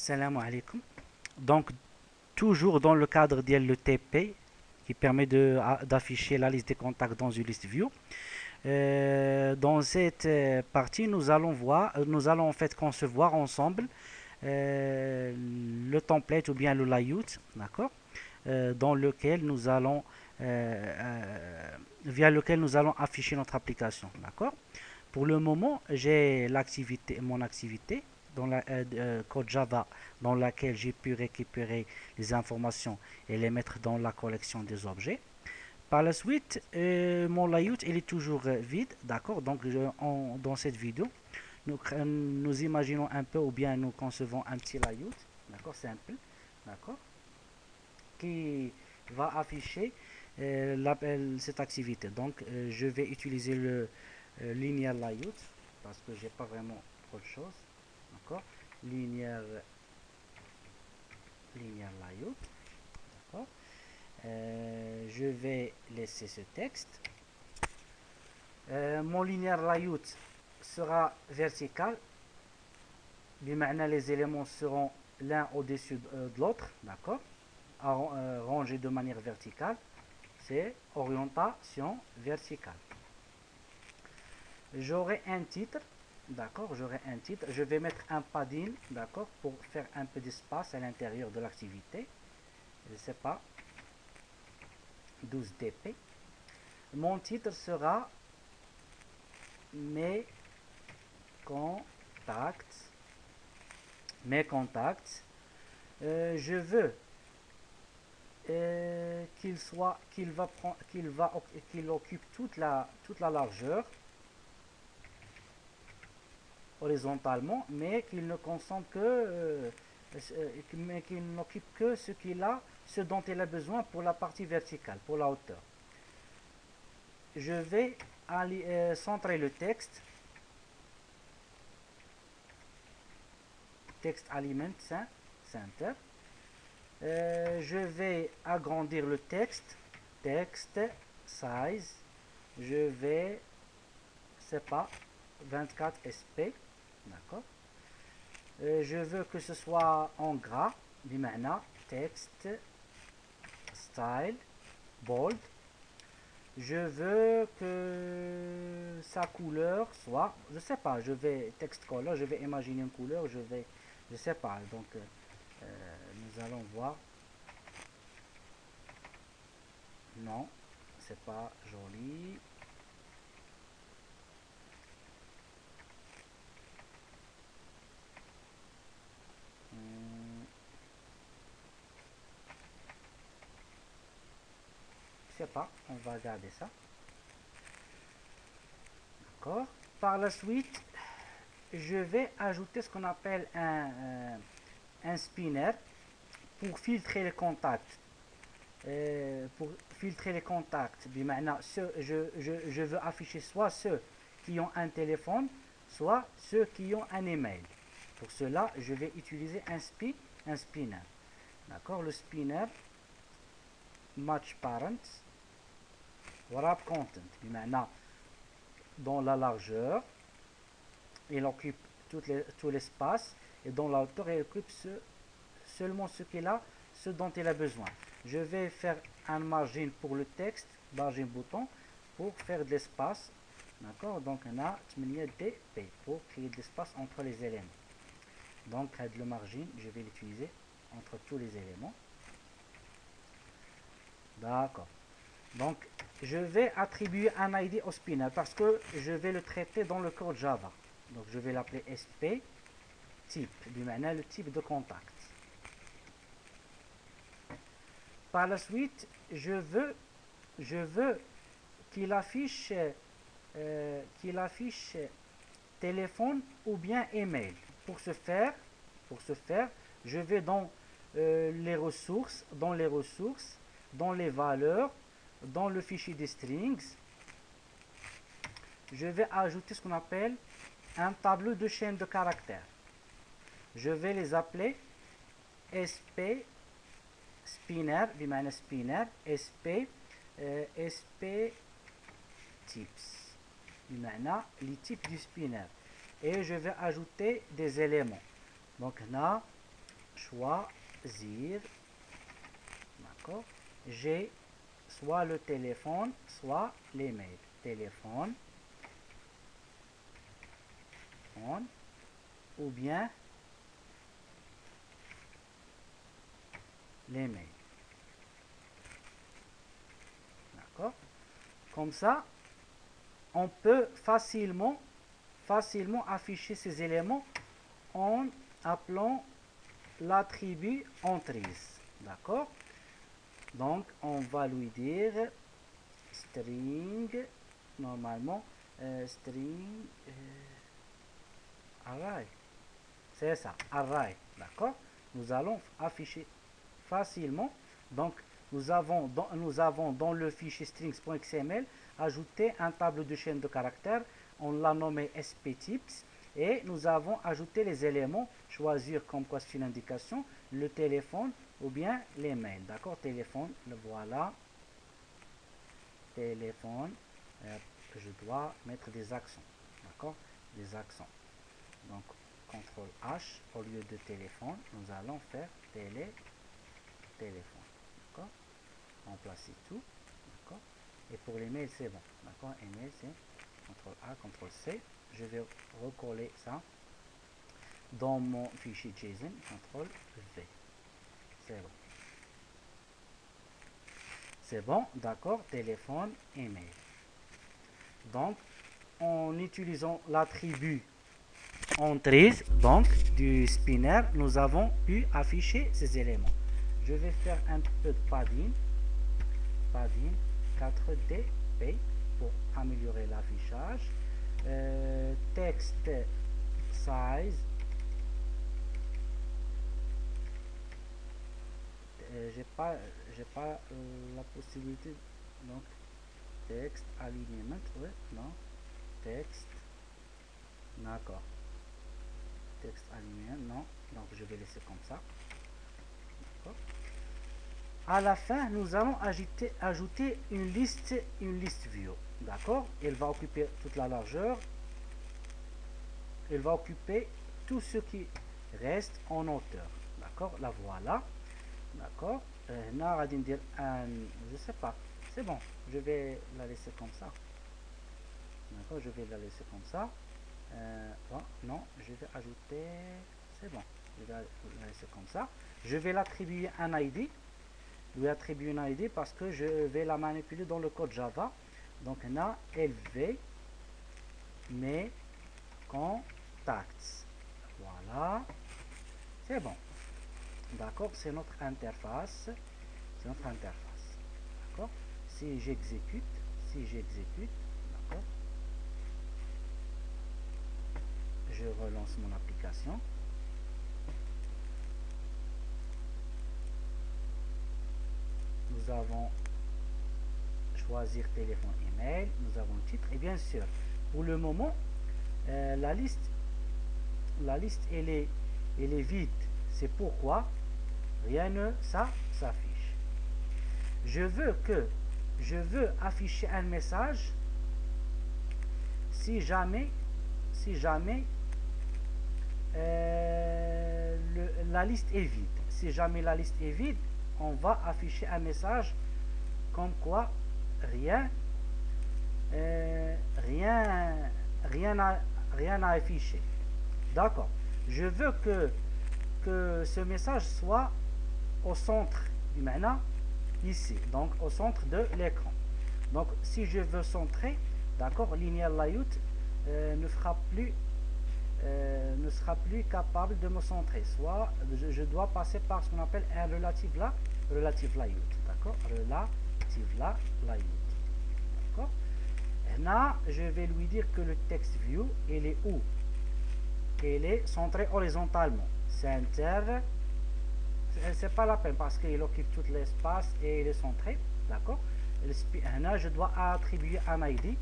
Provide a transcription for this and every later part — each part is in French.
Salam alaikum. Donc, toujours dans le cadre de l'ETP, qui permet d'afficher la liste des contacts dans une liste view. Dans cette partie, nous allons en fait concevoir ensemble le template ou bien le layout, d'accord, dans lequel nous allons, via lequel nous allons afficher notre application, d'accord. Pour le moment, j'ai mon activité dans la code Java dans laquelle j'ai pu récupérer les informations et les mettre dans la collection des objets. Par la suite, mon layout il est toujours vide, d'accord. Donc dans cette vidéo, nous imaginons un peu ou bien nous concevons un petit layout, d'accord, simple, d'accord, qui va afficher cette activité. Donc je vais utiliser le linear layout parce que j'ai pas vraiment trop de choses, d'accord. Linear, linear layout, d'accord. Je vais laisser ce texte. Mon linear layout sera vertical, بمعنى les éléments seront l'un au-dessus de l'autre, d'accord, rangés de manière verticale. C'est orientation verticale. J'aurai un titre, d'accord, j'aurai un titre. Je vais mettre un padding, d'accord, pour faire un peu d'espace à l'intérieur de l'activité. Je ne sais pas, 12 dp. Mon titre sera mes contacts. Mes contacts. Je veux qu'il occupe toute la largeur horizontalement, mais qu'il ne consomme mais qu'il n'occupe que ce dont il a besoin pour la partie verticale, pour la hauteur. Je vais centrer le texte, text element center. Je vais agrandir le texte, text size. Je vais, c'est pas 24 sp, d'accord. Je veux que ce soit en gras, بمعنى text style bold. Je veux que sa couleur soit, je sais pas, je vais text color, je vais imaginer une couleur, je sais pas. Donc nous allons voir. Non, c'est pas joli. Je sais pas, on va regarder ça. D'accord. Par la suite, je vais ajouter ce qu'on appelle un spinner pour filtrer les contacts. Pour filtrer les contacts, je veux afficher soit ceux qui ont un téléphone, soit ceux qui ont un email. Pour cela, je vais utiliser un spinner. D'accord, le spinner match parents wrap content. Dans la largeur, il occupe tout l'espace, et dans la hauteur, il occupe seulement ce dont il a besoin. Je vais faire un margin pour le texte, margin bouton, pour faire de l'espace. D'accord, donc on a 8 dp pour créer de l'espace entre les éléments. Donc le margin, je vais l'utiliser entre tous les éléments. D'accord. Donc je vais attribuer un ID au spinner parce que je vais le traiter dans le code Java. Donc je vais l'appeler sp type, le type de contact. Par la suite, je veux qu'il affiche téléphone ou bien email. Pour ce faire, je vais dans les ressources, dans les valeurs, dans le fichier des strings. Je vais ajouter ce qu'on appelle un tableau de chaîne de caractères. Je vais les appeler sp spinner, sp types, les types du spinner. Et je vais ajouter des éléments. Donc là, choisir, d'accord, j'ai soit le téléphone, soit les mails. Téléphone, ou bien les mails. D'accord? Comme ça, on peut facilement afficher ces éléments en appelant l'attribut entries. D'accord? Donc, on va lui dire string, normalement, string array. C'est ça, array. D'accord? Nous allons afficher facilement. Donc, nous avons dans le fichier strings.xml ajouté un tableau de chaîne de caractères. On l'a nommé sptypes. Et nous avons ajouté les éléments, choisir comme question indication, le téléphone ou bien les mails. D'accord? Téléphone, le voilà. Téléphone, je dois mettre des accents. D'accord? Des accents. Donc, CTRL H, au lieu de téléphone, nous allons faire téléphone. D'accord? Remplacer tout. D'accord? Et pour les mails, c'est bon. D'accord? Email, c'est CTRL A, CTRL C. Je vais recoller ça dans mon fichier JSON, CTRL V. C'est bon. C'est bon, d'accord, téléphone, email. Donc, en utilisant l'attribut entries, donc du spinner, nous avons pu afficher ces éléments. Je vais faire un peu de padding 4 dp pour améliorer l'affichage. Text size, j'ai pas la possibilité, donc texte alignement, ouais, non, texte, d'accord, texte alignement, non, donc je vais laisser comme ça. À la fin, nous allons ajouter une liste view, d'accord. Elle va occuper toute la largeur, elle va occuper tout ce qui reste en hauteur, d'accord. La voilà, d'accord. Je sais pas, c'est bon, je vais la laisser comme ça, d'accord. Je vais la laisser comme ça. Bon, non, je vais ajouter, c'est bon, je vais la laisser comme ça. Je vais l'attribuer un ID, lui attribuer une ID parce que je vais la manipuler dans le code Java. Donc na lv mes contacts, voilà, c'est bon, d'accord. C'est notre interface, d'accord. Si j'exécute, d'accord, je relance mon application. Nous avons choisir téléphone, email, nous avons le titre et bien sûr pour le moment la liste elle est vide. C'est pourquoi rien ne s'affiche. Je veux afficher un message si jamais la liste est vide. Si jamais la liste est vide, on va afficher un message comme quoi rien à afficher. D'accord. Je veux que ce message soit au centre du maintenant, ici, donc au centre de l'écran. Donc si je veux centrer, d'accord, linear layout ne sera plus capable de me centrer. Soit je dois passer par ce qu'on appelle un relative layout, d'accord, relative layout, d'accord. Là, je vais lui dire que le text view, il est où? Il est centré horizontalement. Center, c'est pas la peine parce qu'il occupe tout l'espace et il est centré, d'accord. Là, je dois attribuer un ID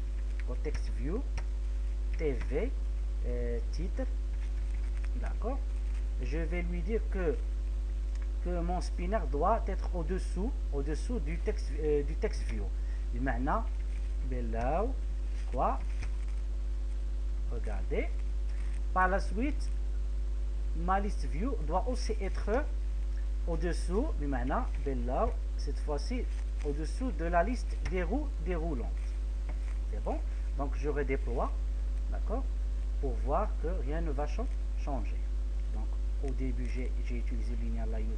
au text view, TV, titre, d'accord. Je vais lui dire que mon spinner doit être au-dessous du text view. Et maintenant, below, quoi, regardez. Par la suite, ma liste view doit aussi être au-dessous, mais maintenant, cette fois-ci, au-dessous de la liste des roues déroulantes. C'est bon? Donc je redéploie, d'accord, pour voir que rien ne va changer. Donc au début, j'ai utilisé linear layout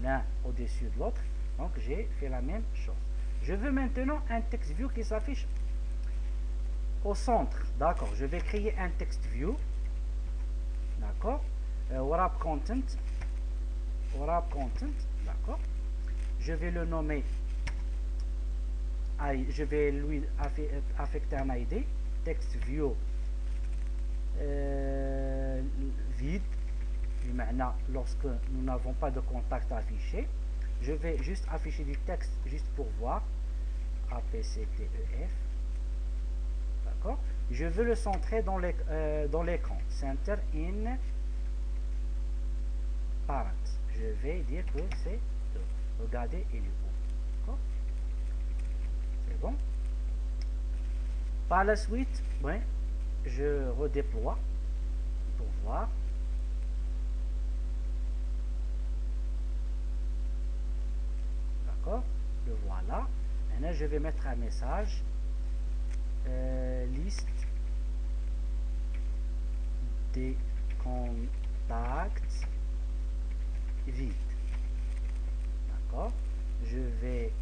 l'un au-dessus de l'autre, donc j'ai fait la même chose. Je veux maintenant un text view qui s'affiche au centre, d'accord. Je vais créer un text view, d'accord, wrap content, d'accord. Je vais le nommer, je vais lui affecter un ID, text view vide, maintenant lorsque nous n'avons pas de contact affiché. Je vais juste afficher du texte juste pour voir, APCTEF, d'accord. Je veux le centrer dans l'écran, center in parent. Je vais dire que c'est regardez, il est où, d'accord. C'est bon. Par la suite, ouais, je redéploie pour voir. D'accord, le voilà. Maintenant, je vais mettre un message. Liste des contacts vides. D'accord. Je vais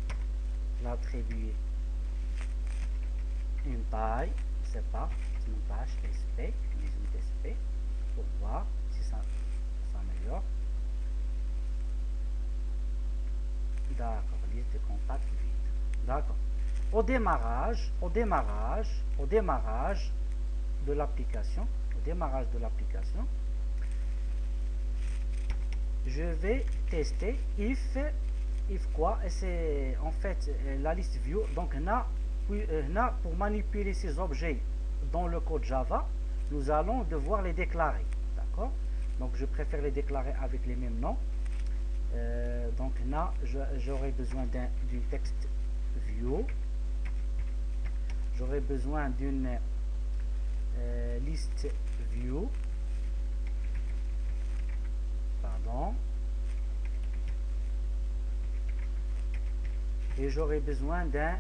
l'attribuer une taille, c'est pas une tâche SP, 18 SP, pour voir si ça s'améliore. D'accord, liste de contacts vide. D'accord. Au démarrage de l'application, je vais tester if quoi, c'est en fait la liste view. Donc pour manipuler ces objets dans le code Java, nous allons devoir les déclarer, d'accord. Donc je préfère les déclarer avec les mêmes noms. Donc là j'aurai besoin d'une text view, j'aurai besoin d'une liste view, pardon, et j'aurai besoin d'un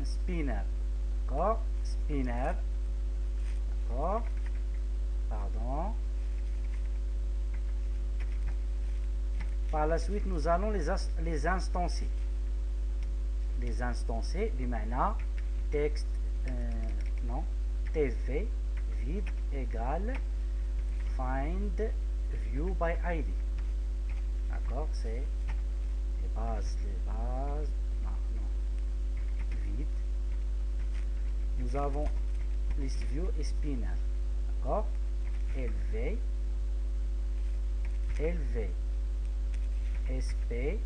spinner, d'accord, spinner, d'accord, pardon. Par la suite, nous allons les instancier. Les instancier, bimana, texte, non, TV, vide, égale, find view by ID. D'accord, c'est les bases, non, vide. Nous avons list view et spinner. D'accord, LV, SP, SP.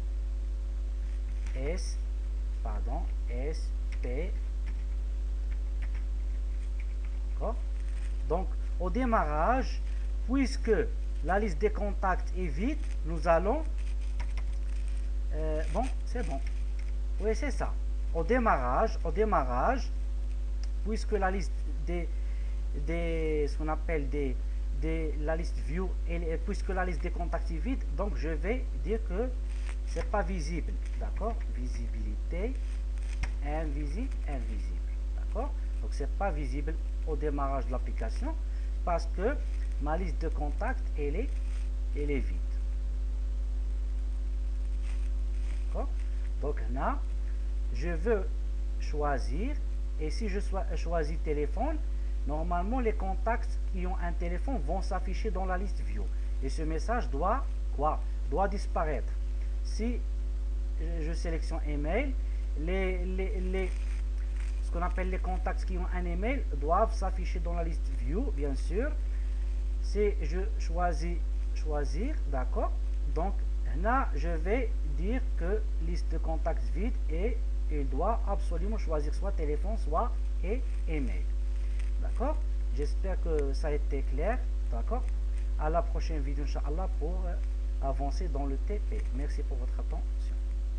D'accord. Donc, au démarrage, puisque la liste des contacts est vide, nous allons... bon, c'est bon. Oui, c'est ça. Au démarrage, puisque la liste ce qu'on appelle la liste view, puisque la liste des contacts est vide, donc je vais dire que c'est pas visible, d'accord. Visibilité, invisible, d'accord. Donc c'est pas visible au démarrage de l'application parce que ma liste de contacts elle est vide, d'accord. Donc là je veux choisir, et si je choisis téléphone, normalement les contacts qui ont un téléphone vont s'afficher dans la liste view et ce message doit disparaître. Si je sélectionne email, ce qu'on appelle les contacts qui ont un email doivent s'afficher dans la liste view, bien sûr. Si je choisis choisir, d'accord, donc là je vais dire que liste de contacts vide et il doit absolument choisir soit téléphone soit email. D'accord, j'espère que ça a été clair. D'accord, à la prochaine vidéo, Inch'Allah, pour avancer dans le TP. Merci pour votre attention.